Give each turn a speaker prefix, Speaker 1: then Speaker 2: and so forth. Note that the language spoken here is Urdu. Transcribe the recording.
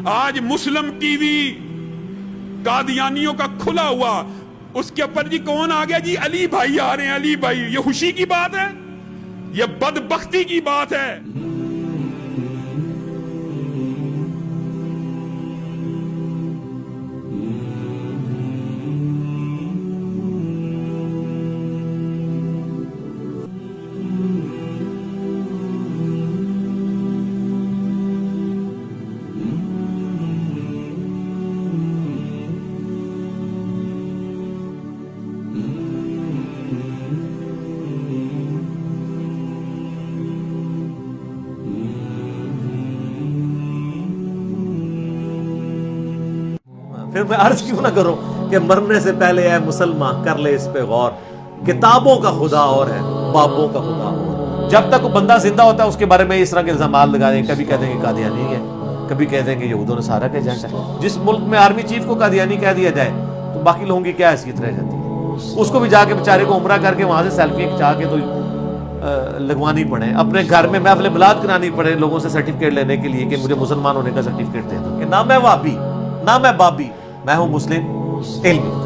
Speaker 1: آج مسلم ٹی وی قادیانیوں کا کھلا ہوا، اس کے اوپر جی کون آ گیا؟ جی علی بھائی آ رہے ہیں، علی بھائی۔ یہ خوشی کی بات ہے؟ یہ بدبختی کی بات ہے۔
Speaker 2: پھر میں عرض کیوں نہ کروں کہ مرنے سے پہلے اے مسلمان کر لے اس پہ غور، کتابوں کا خدا اور ہے، بابوں کا خدا اور۔ جب تک وہ بندہ زندہ ہوتا ہے اس کے بارے میں اس طرح کے الزامات لگا دیں، کبھی کہہ دیں کہ قادیانی ہے، کبھی کہہ دیں کہ یہود و نصارہ کا ایجنٹ ہے۔ جس ملک میں آرمی چیف کو قادیانی کہہ دیا جائے تو باقی لوگوں کی کیا حیثیت رہ جاتی ہے؟ اس کو بھی جا کے بیچارے کو عمرہ کر کے وہاں سے سیلفی کھچا کے تو لگوانی پڑے، اپنے گھر میں محفل بلاد کرانی پڑے لوگوں سے سرٹیفکیٹ لینے کے لیے کہ مجھے مسلمان ہونے کا سرٹیفکیٹ دے دو، کہ نہ میں وابی نہ میں بابی، میں ہوں مسلم علمی۔